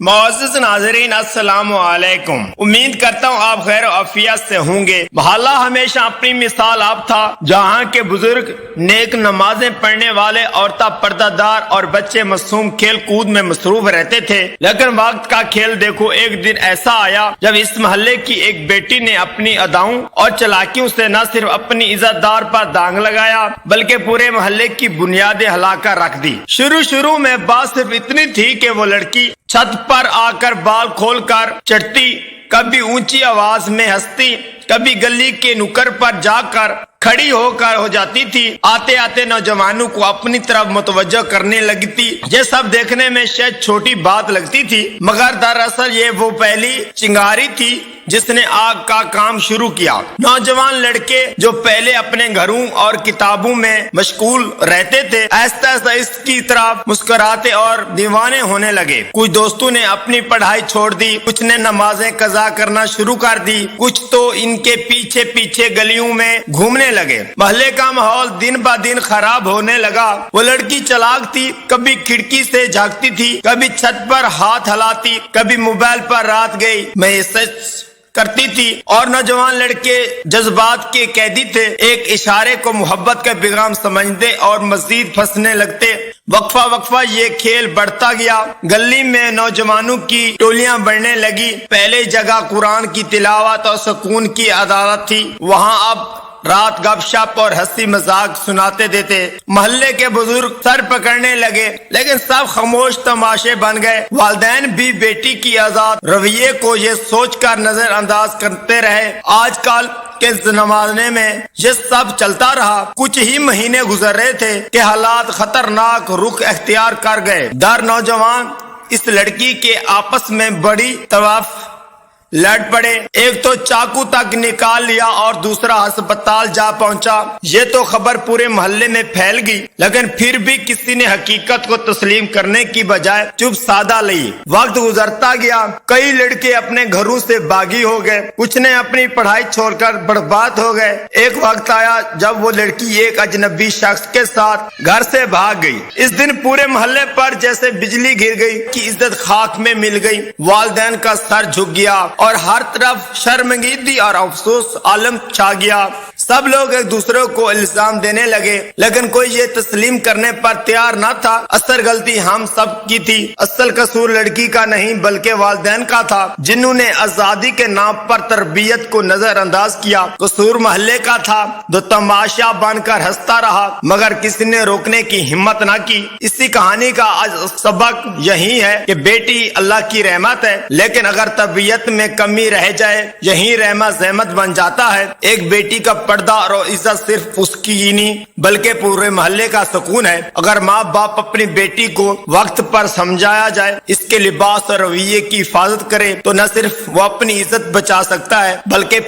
معزز ناظرین السلام علیکم، امید کرتا ہوں آپ خیر و عافیت سے ہوں گے۔ محلہ ہمیشہ اپنی مثال آپ تھا، جہاں کے بزرگ نیک نمازیں پڑھنے والے، عورتیں پردہ دار اور بچے معصوم کھیل کود میں مصروف رہتے تھے۔ لیکن وقت کا کھیل دیکھو، ایک دن ایسا آیا جب اس محلے کی ایک بیٹی نے اپنی اداؤں اور چلاکیوں سے نہ صرف اپنی عزت دار پر داغ لگایا بلکہ پورے محلے کی بنیادیں ہلا کر رکھ دی۔ شروع میں بات صرف اتنی تھی کہ وہ لڑکی چھت پر آ کر بال کھول کر چڑھتی، کبھی اونچی آواز میں ہنستی، کبھی گلی کے نکڑ پر جا کر کھڑی ہو جاتی تھی۔ آتے آتے نوجوانوں کو اپنی طرف متوجہ کرنے لگتی۔ یہ سب دیکھنے میں شاید چھوٹی بات لگتی تھی، مگر دراصل یہ وہ پہلی چنگاری تھی جس نے آگ کا کام شروع کیا۔ نوجوان لڑکے جو پہلے اپنے گھروں اور کتابوں میں مشغول رہتے تھے، آہستہ آہستہ اس کی طرف مسکراتے اور دیوانے ہونے لگے۔ کچھ دوستوں نے اپنی پڑھائی چھوڑ دی، کچھ نے نمازیں قضا کرنا شروع کر دی، کچھ تو ان کے پیچھے پیچھے گلیوں میں گھومنے لگے۔ محلے کا ماحول دن بہ دن خراب ہونے لگا۔ وہ لڑکی چلاک تھی، کبھی کھڑکی سے جھانکتی تھی، کبھی چھت پر ہاتھ ہلاتی، کبھی موبائل پر رات گئی میں یہ سچ کرتی تھی، اور نوجوان لڑکے جذبات کے قیدی تھے، ایک اشارے کو محبت کا پیغام سمجھتے اور مزید پھنسنے لگتے۔ وقفہ یہ کھیل بڑھتا گیا، گلی میں نوجوانوں کی ٹولیاں بڑھنے لگی۔ پہلے جگہ قرآن کی تلاوت اور سکون کی عدالت تھی، وہاں اب رات گپ شپ اور ہنسی مذاق سناتے دیتے۔ محلے کے بزرگ سر پکڑنے لگے، لیکن سب خاموش تماشے بن گئے۔ والدین بھی بیٹی کی آزاد رویے کو یہ سوچ کر نظر انداز کرتے رہے۔ آج کل کے زمانے میں یہ سب چلتا رہا۔ کچھ ہی مہینے گزر رہے تھے کہ حالات خطرناک رخ اختیار کر گئے۔ نوجوان اس لڑکی کے آپس میں بڑی طرف لڑ پڑے، ایک تو چاقو تک نکال لیا اور دوسرا ہسپتال جا پہنچا۔ یہ تو خبر پورے محلے میں پھیل گئی، لیکن پھر بھی کسی نے حقیقت کو تسلیم کرنے کی بجائے چپ سادہ لی۔ وقت گزرتا گیا، کئی لڑکے اپنے گھروں سے باغی ہو گئے، کچھ نے اپنی پڑھائی چھوڑ کر برباد ہو گئے۔ ایک وقت آیا جب وہ لڑکی ایک اجنبی شخص کے ساتھ گھر سے بھاگ گئی۔ اس دن پورے محلے پر جیسے بجلی گر گئی کہ عزت خاک میں مل گئی۔ والدین کا سر جھک گیا اور ہر طرف شرمندگی اور افسوس عالم چھا گیا۔ سب لوگ ایک دوسرے کو الزام دینے لگے، لیکن کوئی یہ تسلیم کرنے پر تیار نہ تھا۔ اصل غلطی ہم سب کی تھی، اصل قصور لڑکی کا نہیں بلکہ والدین کا تھا، جنہوں نے آزادی کے نام پر تربیت کو نظر انداز کیا۔ قصور محلے کا تھا، جو تماشا بن کر ہنستا رہا مگر کسی نے روکنے کی ہمت نہ کی۔ اسی کہانی کا سبق یہی ہے کہ بیٹی اللہ کی رحمت ہے، لیکن اگر تربیت میں کمی رہ جائے یہی رحمت زحمت بن جاتا ہے۔ ایک بیٹی کا پردہ اور عزت صرف اس کی ہی نہیں بلکہ پورے محلے کا سکون ہے۔ اگر ماں باپ اپنی بیٹی کو وقت پر سمجھایا جائے، اس کے لباس اور رویے کی حفاظت کرے، تو نہ صرف وہ اپنی عزت بچا سکتا ہے بلکہ